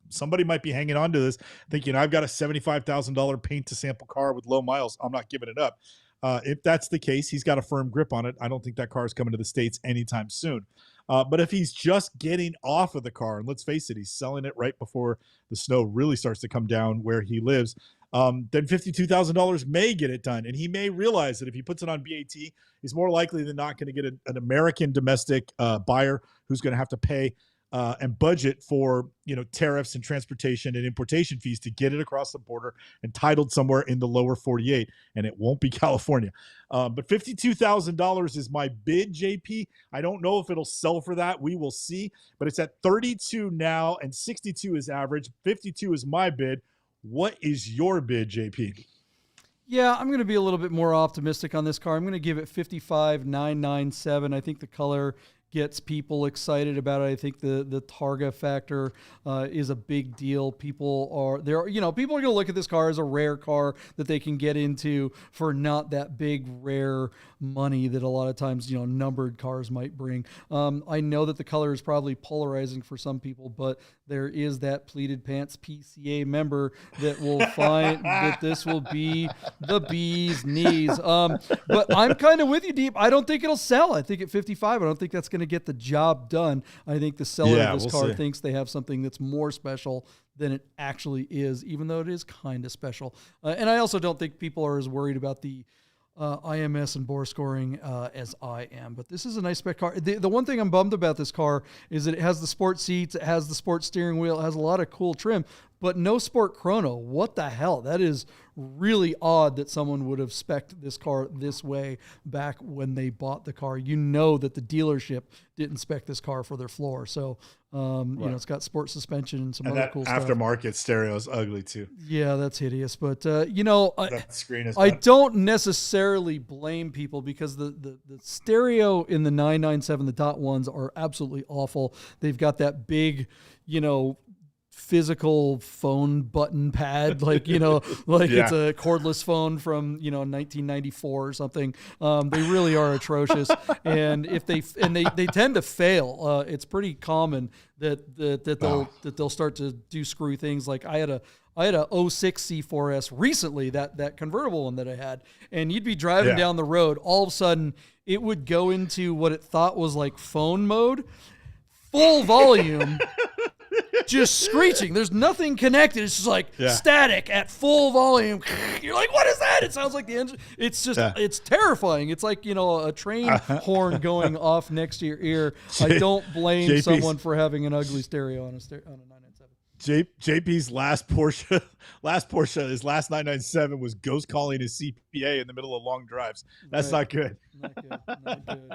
Somebody might be hanging on to this thinking, I've got a $75,000 paint to sample car with low miles. I'm not giving it up. If that's the case, he's got a firm grip on it. I don't think that car is coming to the States anytime soon. But if he's just getting off of the car, and let's face it, he's selling it right before the snow really starts to come down where he lives, then $52,000 may get it done. And he may realize that if he puts it on BAT, he's more likely than not going to get an American domestic buyer who's going to have to pay and budget for tariffs and transportation and importation fees to get it across the border and titled somewhere in the lower 48, and it won't be California. But $52,000 is my bid, JP. I don't know if it'll sell for that. We will see. But it's at 32 now, and 62 is average. 52 is my bid. What is your bid, JP? Yeah, I'm going to be a little bit more optimistic on this car. I'm going to give it 55,997. I think the color gets people excited about it. I think the Targa factor is a big deal. People are going to look at this car as a rare car that they can get into for not that big rare money that a lot of times numbered cars might bring. I know that the color is probably polarizing for some people, but there is that pleated pants PCA member that will find that this will be the bee's knees. But I'm kind of with you, Deep. I don't think it'll sell. I think at 55, I don't think that's going to get the job done. I think the seller of this car thinks they have something that's more special than it actually is, even though it is kind of special. And I also don't think people are as worried about the IMS and bore scoring as I am. But this is a nice spec car. The one thing I'm bummed about this car is that it has the sport seats, it has the sport steering wheel, it has a lot of cool trim, but no sport chrono. What the hell? That is really odd that someone would have spec'd this car this way back when they bought the car. You know that the dealership didn't spec this car for their floor. So, it's got sport suspension and some other cool stuff. Aftermarket stereo is ugly too. Yeah, that's hideous. But, that screen is I don't necessarily blame people because the stereo in the 997, the dot ones, are absolutely awful. They've got that big, physical phone button pad, it's a cordless phone from 1994 or something. They really are atrocious, and if they tend to fail. It's pretty common that they'll start to do screw things. Like I had a 06 C4S recently, that convertible one that I had, and you'd be driving down the road, all of a sudden it would go into what it thought was like phone mode, full volume. Just screeching. There's nothing connected. It's just like static at full volume. You're like, what is that? It sounds like the engine. It's just, it's terrifying. It's like, a train horn going off next to your ear. I don't blame someone for having an ugly stereo on a 997. JP's last Porsche, his last 997 was ghost calling his CPA in the middle of long drives. That's not good. Not good.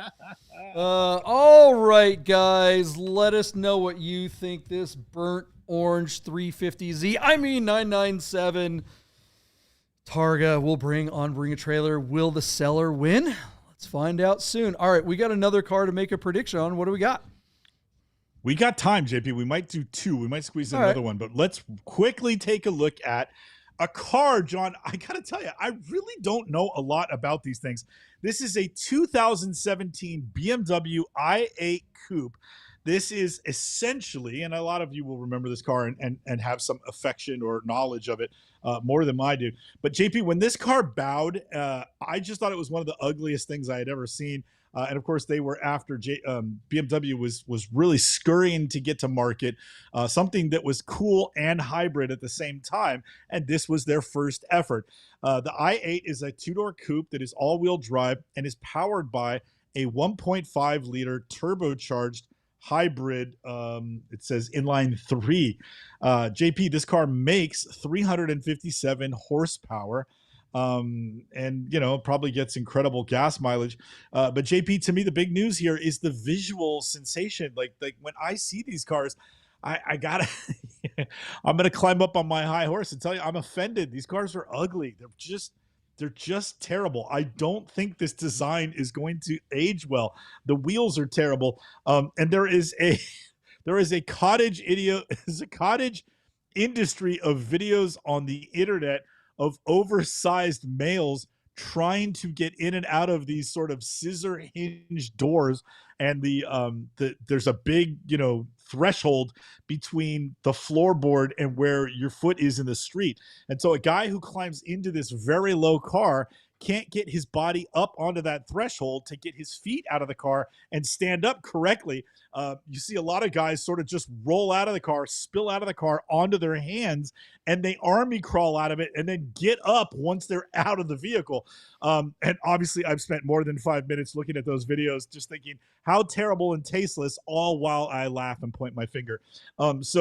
All right, guys, let us know what you think this burnt orange 350Z, 997 Targa will bring a trailer. Will the seller win? Let's find out soon. All right, we got another car to make a prediction on. What do we got? We got time, JP. We might do two. We might squeeze in another one, but let's quickly take a look at a car, John. I got to tell you, I really don't know a lot about these things. This is a 2017 BMW i8 Coupe. This is essentially, and a lot of you will remember this car and have some affection or knowledge of it more than I do. But JP, when this car bowed, I just thought it was one of the ugliest things I had ever seen. And of course, they were after BMW was really scurrying to get to market something that was cool and hybrid at the same time. And this was their first effort. The i8 is a two-door coupe that is all-wheel drive and is powered by a 1.5 liter turbocharged hybrid. It says inline 3. JP, this car makes 357 horsepower. And probably gets incredible gas mileage. But JP, to me, the big news here is the visual sensation. Like when I see these cars, I gotta, I'm gonna climb up on my high horse and tell you, I'm offended. These cars are ugly. They're just terrible. I don't think this design is going to age well. The wheels are terrible. And there is a cottage industry of videos on the internet of oversized males trying to get in and out of these sort of scissor hinge doors, and there's a big threshold between the floorboard and where your foot is in the street, and so a guy who climbs into this very low car can't get his body up onto that threshold to get his feet out of the car and stand up correctly. You see a lot of guys sort of just roll out of the car, spill out of the car onto their hands, and they army crawl out of it and then get up once they're out of the vehicle. And obviously I've spent more than 5 minutes looking at those videos just thinking how terrible and tasteless, all while I laugh and point my finger. This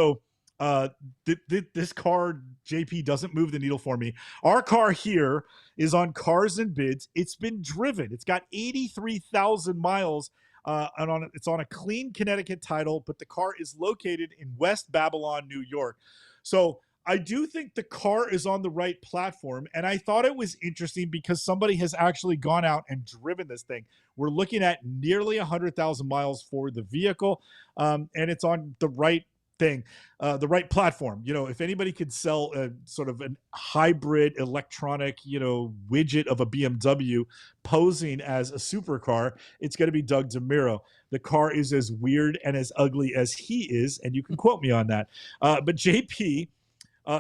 car, JP, doesn't move the needle for me. Our car here is on Cars and Bids. It's been driven. It's got 83,000 miles. It's on a clean Connecticut title, but the car is located in West Babylon, New York. So I do think the car is on the right platform, and I thought it was interesting because somebody has actually gone out and driven this thing. We're looking at nearly 100,000 miles for the vehicle, and it's on the right thing, the right platform. If anybody could sell a sort of an hybrid electronic, widget of a BMW posing as a supercar, it's going to be Doug DeMuro. The car is as weird and as ugly as he is, and you can quote me on that. But JP,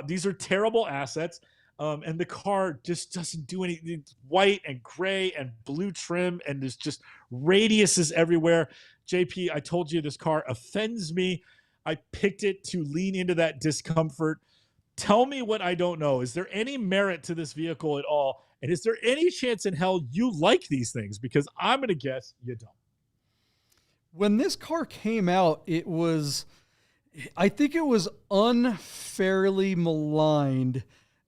these are terrible assets. And the car just doesn't do anything. It's white and gray and blue trim, and there's just radiuses everywhere. JP, I told you this car offends me. I picked it to lean into that discomfort. Tell me what I don't know. Is there any merit to this vehicle at all? And is there any chance in hell you like these things? Because I'm going to guess you don't. When this car came out, I think it was unfairly maligned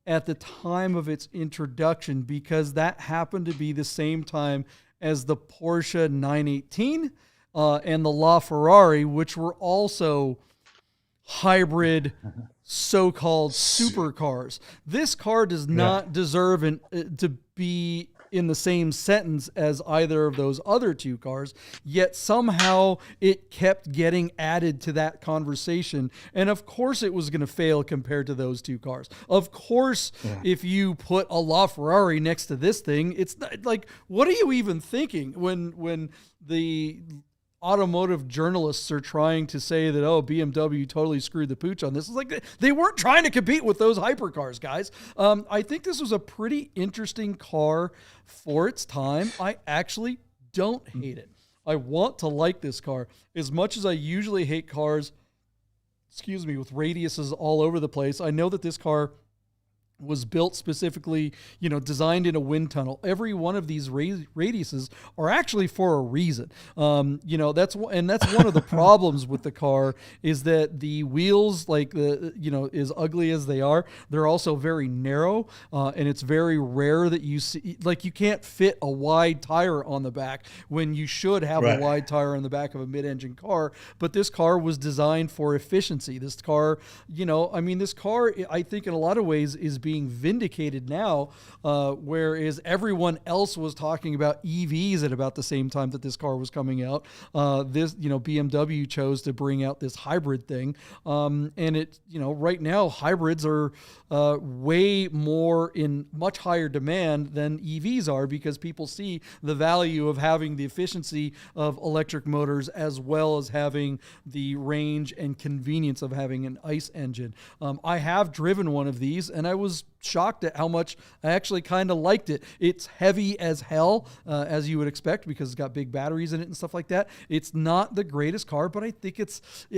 at the time of its introduction because that happened to be the same time as the Porsche 918 and the LaFerrari, which were also hybrid so-called supercars. This car does not deserve to be in the same sentence as either of those other two cars, yet somehow it kept getting added to that conversation. And of course it was going to fail compared to those two cars. Of course, if you put a LaFerrari next to this thing, it's not, like, what are you even thinking when the automotive journalists are trying to say that, oh, BMW totally screwed the pooch on this? It's like they weren't trying to compete with those hypercars, guys. I think this was a pretty interesting car for its time. I actually don't hate it. I want to like this car as much as I usually hate cars, with radiuses all over the place. I know that this car was built specifically, designed in a wind tunnel. Every one of these radiuses are actually for a reason. That's one of the problems with the car is that the wheels, as ugly as they are, they're also very narrow, and it's very rare that you see, you can't fit a wide tire on the back when you should have a wide tire on the back of a mid-engine car. But this car was designed for efficiency. This car, I think in a lot of ways is being vindicated now, whereas everyone else was talking about EVs at about the same time that this car was coming out. BMW chose to bring out this hybrid thing, and right now hybrids are way more in much higher demand than EVs are because people see the value of having the efficiency of electric motors as well as having the range and convenience of having an ICE engine. I have driven one of these, and I was shocked at how much I actually kind of liked it. It's heavy as hell, as you would expect, because it's got big batteries in it and stuff like that. It's not the greatest car, but I think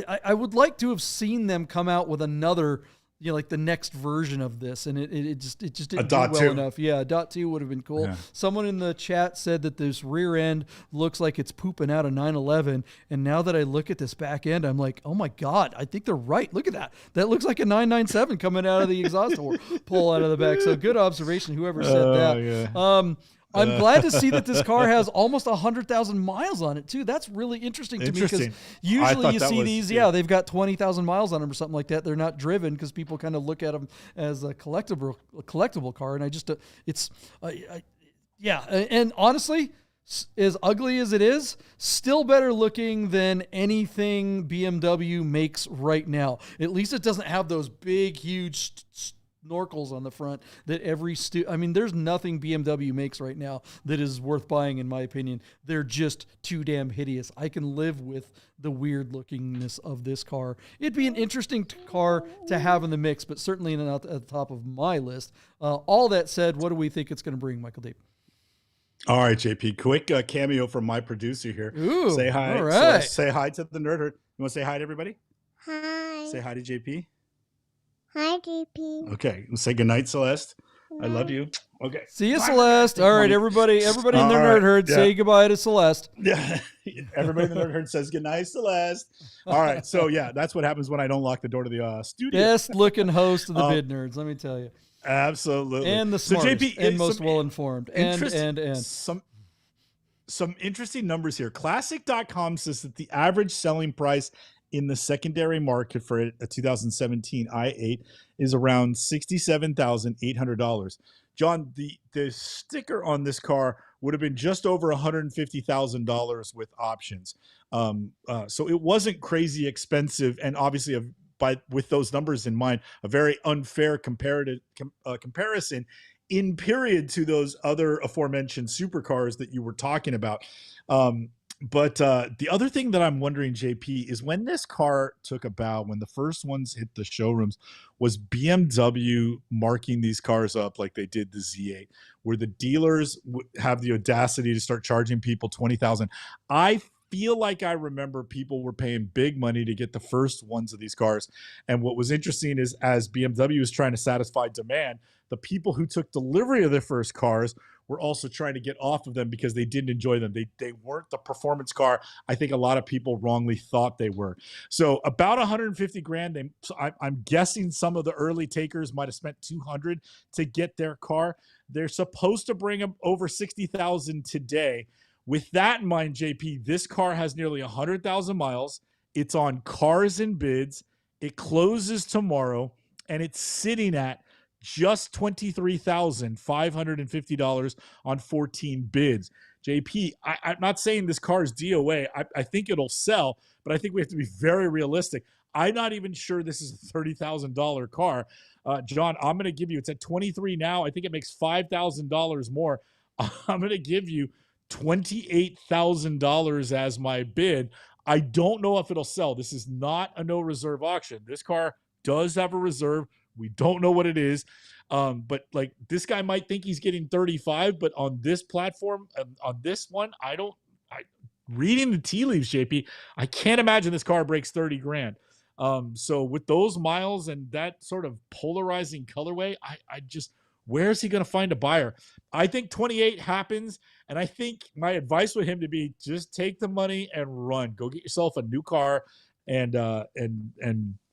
I would like to have seen them come out with another, the next version of this, and it just didn't do well enough. Yeah, a .2 would have been cool. Yeah. Someone in the chat said that this rear end looks like it's pooping out a 911, and now that I look at this back end, I'm like, oh my God, I think they're right. Look at that. That looks like a 997 coming out of the exhaust pull out of the back. So good observation, whoever said that. Yeah. I'm glad to see that this car has almost 100,000 miles on it too. That's really interesting to me because usually you see these, they've got 20,000 miles on them or something like that. They're not driven because people kind of look at them as a collectible car. And I just, and honestly, as ugly as it is, still better looking than anything BMW makes right now. At least it doesn't have those big, huge snorkels on the front that there's nothing BMW makes right now that is worth buying, in my opinion. They're just too damn hideous. I can live with the weird lookingness of this car. It'd be an interesting car to have in the mix, but certainly not at the top of my list. All that said, what do we think it's going to bring, Michael Deep? All right, JP, quick cameo from my producer here. Ooh, say hi. All right. Say hi to the nerd herd. You want to say hi to everybody? Hi. Say hi to JP. Hi, JP. Okay. Say goodnight, Celeste. I love you. Okay. See you, Celeste. All right, everybody in the nerd herd, say goodbye to Celeste. Yeah. Everybody in the nerd herd says goodnight, Celeste. All right. So, that's what happens when I don't lock the door to the studio. Best looking host of the Bid Nerds, let me tell you. Absolutely. And the smartest and most well-informed. And some interesting numbers here. Classic.com says that the average selling price in the secondary market for a 2017 i8 is around $67,800. John, the sticker on this car would have been just over $150,000 with options. So it wasn't crazy expensive, and obviously with those numbers in mind, a very unfair comparison in period to those other aforementioned supercars that you were talking about. But the other thing that I'm wondering, JP, is when this car took a bow, when the first ones hit the showrooms, was BMW marking these cars up like they did the Z8, where the dealers have the audacity to start charging people $20,000? I feel like I remember people were paying big money to get the first ones of these cars. And what was interesting is as BMW was trying to satisfy demand, the people who took delivery of their first cars were also trying to get off of them because they didn't enjoy them. They weren't the performance car I think a lot of people wrongly thought they were. So about 150 grand. I'm guessing some of the early takers might have spent 200 to get their car. They're supposed to bring them over 60,000 today. With that in mind, JP, this car has nearly 100,000 miles. It's on Cars and Bids. It closes tomorrow, and it's sitting at just $23,550 on 14 bids. JP, I'm not saying this car is DOA. I think it'll sell, but I think we have to be very realistic. I'm not even sure this is a $30,000 car. John, I'm going to give you, it's at 23 now. I think it makes $5,000 more. I'm going to give you $28,000 as my bid. I don't know if it'll sell. This is not a no reserve auction. This car does have a reserve. We don't know what it is. But like this guy might think he's getting 35, but on this platform, on this one, reading the tea leaves, JP, I can't imagine this car breaks 30 grand. So with those miles and that sort of polarizing colorway, I just, where is he going to find a buyer? I think 28 happens. And I think my advice with him to be just take the money and run, go get yourself a new car and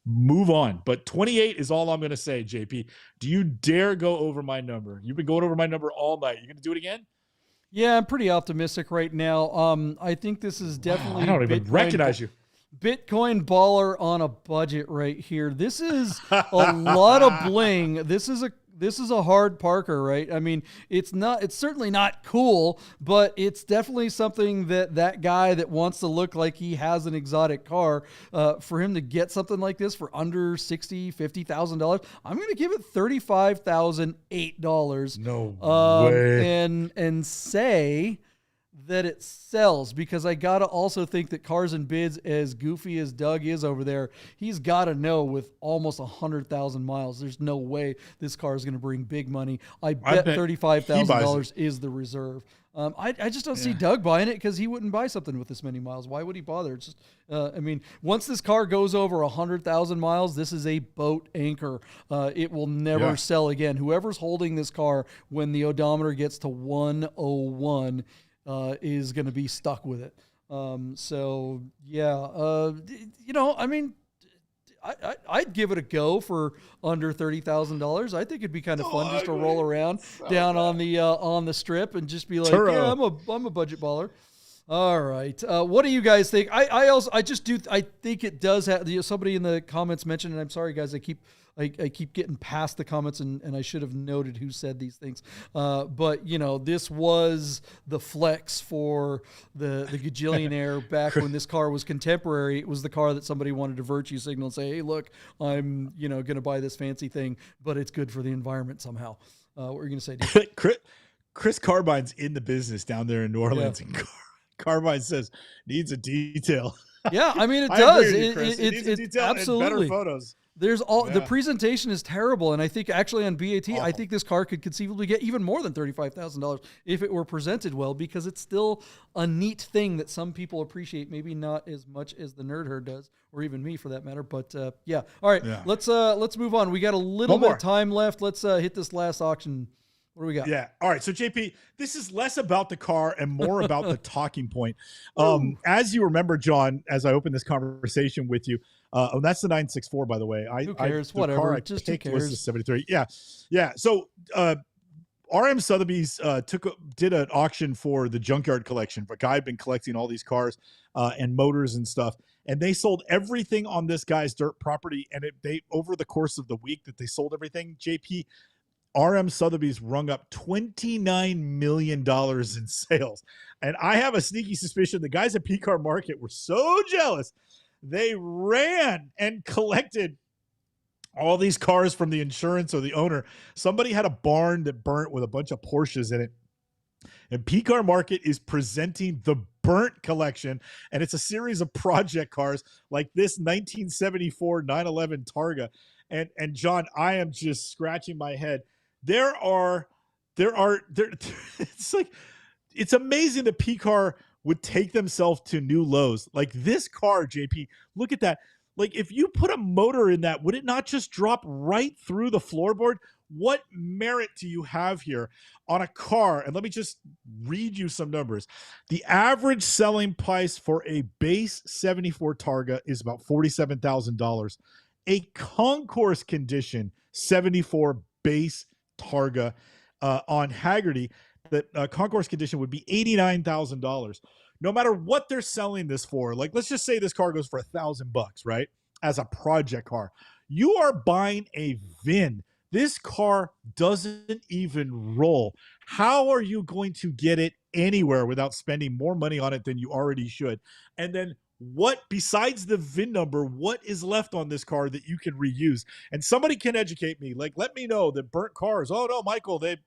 move on. But 28 is all I'm going to say, JP. Do you dare go over my number? You've been going over my number all night. You going to do it again? Yeah, I'm pretty optimistic right now. I think this is definitely. I don't even recognize you. Bitcoin baller on a budget right here. This is a lot of bling. This is a hard Parker, right? I mean, it's certainly not cool, but it's definitely something that guy that wants to look like he has an exotic car, for him to get something like this for under $50,000, I'm going to give it $35,008. No way. And say that it sells, because I got to also think that Cars and Bids, as goofy as Doug is over there, he's got to know with almost 100,000 miles, there's no way this car is going to bring big money. I bet $35,000 is the reserve. I just don't see Doug buying it, because he wouldn't buy something with this many miles. Why would he bother? It's just, I mean, once this car goes over 100,000 miles, this is a boat anchor. It will never sell again. Whoever's holding this car when the odometer gets to 101 is going to be stuck with it. I mean, I'd give it a go for under $30,000. I think it'd be kind of fun just to roll around down on the strip and just be like, yeah, I'm a budget baller. All right. What do you guys think? I think it does have, somebody in the comments mentioned, and I'm sorry guys, I keep getting past the comments, and I should have noted who said these things. But this was the flex for the gajillionaire back when this car was contemporary. It was the car that somebody wanted to virtue signal and say, hey, look, I'm, going to buy this fancy thing, but it's good for the environment somehow. What were you going to say, Dave? Chris Carbine's in the business down there in New Orleans. Yeah. And Carbine says needs a detail. Yeah, I mean, it does. It needs a detail absolutely. And better photos. There's the presentation is terrible, and I think actually on BAT, I think this car could conceivably get even more than $35,000 if it were presented well, because it's still a neat thing that some people appreciate, maybe not as much as the nerd herd does, or even me for that matter. But all right, let's move on. We got a little bit of time left. Let's hit this last auction. What do we got? Yeah. All right. So JP, this is less about the car and more about the talking point. As you remember, John, as I opened this conversation with you, that's the 964, by the way. Who cares? Whatever. Just who cares? Was the 73. Yeah. Yeah. So RM Sotheby's did an auction for the Junkyard Collection. A guy had been collecting all these cars and motors and stuff. And they sold everything on this guy's dirt property. And they over the course of the week that they sold everything, JP, RM Sotheby's rung up $29 million in sales. And I have a sneaky suspicion the guys at P-Car Market were so jealous, they ran and collected all these cars from the insurance or the owner. Somebody had a barn that burnt with a bunch of Porsches in it. And P-Car Market is presenting the burnt collection, and it's a series of project cars like this 1974 911 Targa. And John, I am just scratching my head. It's amazing that P-Car would take themselves to new lows. Like this car, JP, look at that. Like if you put a motor in that, would it not just drop right through the floorboard? What merit do you have here on a car? And let me just read you some numbers. The average selling price for a base 74 Targa is about $47,000. A concourse condition 74 base Targa on Haggerty, that concourse condition would be $89,000. No matter what they're selling this for, like let's just say this car goes for $1,000, right? As a project car, you are buying a VIN. This car doesn't even roll. How are you going to get it anywhere without spending more money on it than you already should? And then what, besides the VIN number, what is left on this car that you can reuse? And somebody can educate me. Like, let me know that burnt cars, oh no, Michael, the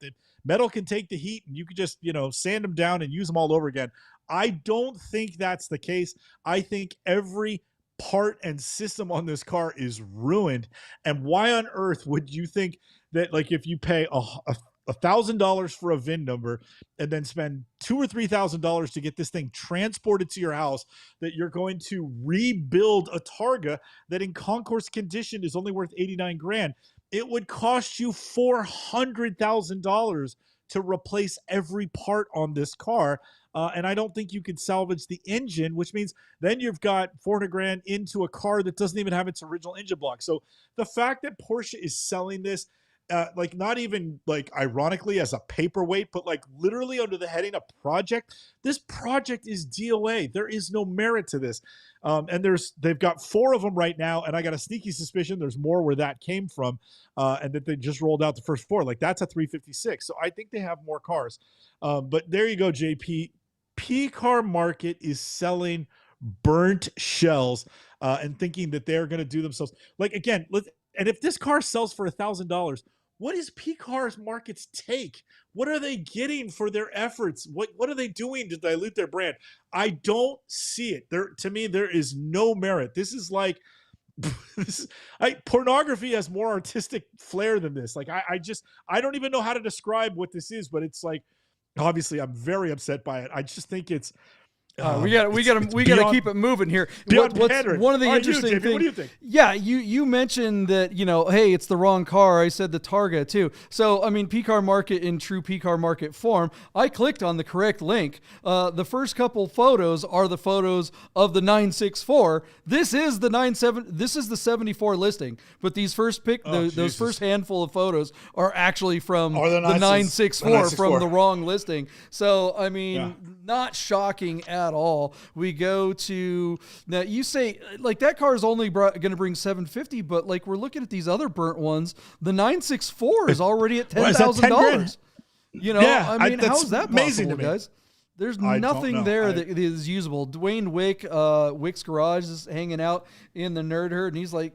metal can take the heat and you can just, sand them down and use them all over again. I don't think that's the case. I think every part and system on this car is ruined. And why on earth would you think that, like, if you pay $1,000 for a VIN number and then spend $2,000 or $3,000 to get this thing transported to your house, that you're going to rebuild a Targa that in concourse condition is only worth 89 grand? It would cost you $400,000 to replace every part on this car. And I don't think you could salvage the engine, which means then you've got 400 grand into a car that doesn't even have its original engine block. So the fact that Porsche is selling this, like not even like ironically as a paperweight, but like literally under the heading of project, this project is DOA. There is no merit to this. And they've got 4 of them right now. And I got a sneaky suspicion there's more where that came from, and that they just rolled out the first 4. Like that's a 356. So I think they have more cars. But there you go, JP. P-car market is selling burnt shells and thinking that they're going to do themselves. Like, again, and if this car sells for $1,000, what is P-cars markets take? What are they getting for their efforts? What are they doing to dilute their brand? I don't see it. To me, there is no merit. This is like, pornography has more artistic flair than this. Like, I don't even know how to describe what this is, but it's like, obviously I'm very upset by it. I just think it's we got to keep it moving here. What's one of the interesting things? What do you think? Yeah, you mentioned that, hey, it's the wrong car. I said the Targa too. So I mean, P-car market in true P-car market form. I clicked on the correct link. The first couple photos are the photos of the 964. This is the 97. This is the 74 listing. But these first those first handful of photos are actually from the 964 from the wrong listing. So I mean, not shocking at all. We go to, now you say like that car is only going to bring 750, but like we're looking at these other burnt ones, the 964 is already at $10,000. I mean, how is that possible, guys? There's nothing there that is usable. Dwayne Wick's garage is hanging out in the nerd herd, and he's like,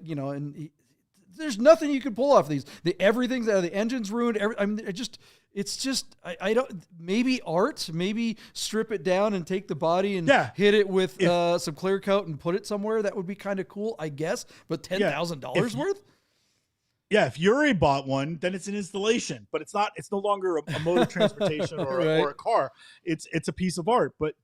there's nothing you can pull off these. Everything's the engine's ruined. It's just I don't, maybe art, maybe strip it down and take the body and hit it with some clear coat and put it somewhere. That would be kind of cool, I guess. But $10,000 worth? Yeah, if Yuri bought one, then it's an installation, but it's no longer a mode of transportation or a car. It's a piece of art. But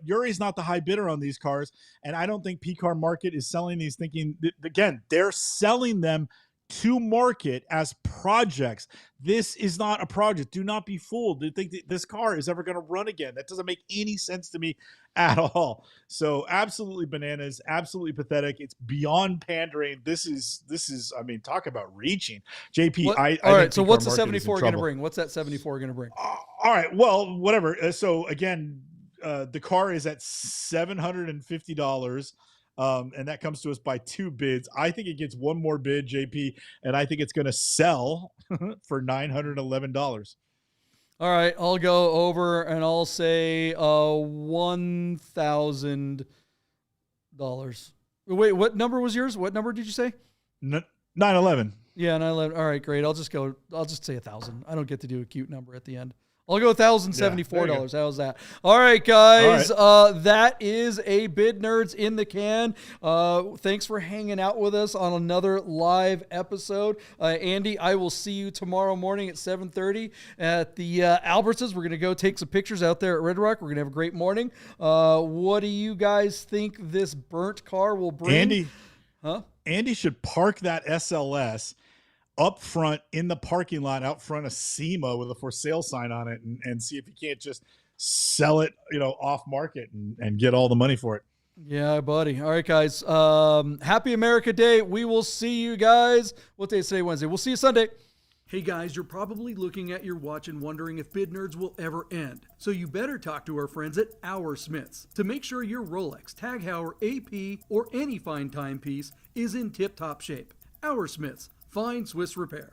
Yuri's not the high bidder on these cars, and I don't think P-car market is selling these thinking, again, they're selling them to market as projects. This is not a project. Do not be fooled to think that this car is ever going to run again. That doesn't make any sense to me at all. So absolutely bananas, absolutely pathetic. It's beyond pandering. This is, I mean, talk about reaching. JP, all right, so what's the 74 going to bring? What's that 74 going to bring? All right, well, whatever. So again, the car is at $750. And that comes to us by 2 bids. I think it gets one more bid, JP, and I think it's going to sell for $911. All right, I'll go over and I'll say $1,000. Wait, what number was yours? What number did you say? 911. Yeah, 911. All right, great. I'll just say 1,000. I don't get to do a cute number at the end. I'll go $1,074. Yeah, there you How's that? All right, guys. That is a Bid Nerds in the can. Thanks for hanging out with us on another live episode. Andy, I will see you tomorrow morning at 7:30 at the Albertsons. We're going to go take some pictures out there at Red Rock. We're going to have a great morning. What do you guys think this burnt car will bring? Andy should park that SLS up front in the parking lot out front of SEMA with a for sale sign on it and see if he can't just sell it, off market and get all the money for it. Yeah, buddy. All right, guys. Happy America Day. We will see you guys. What day is today? Wednesday. We'll see you Sunday. Hey guys, you're probably looking at your watch and wondering if Bid Nerds will ever end. So you better talk to our friends at Our Smiths to make sure your Rolex, Tag Heuer, AP, or any fine timepiece is in tip-top shape. Our Smiths. Fine Swiss repair.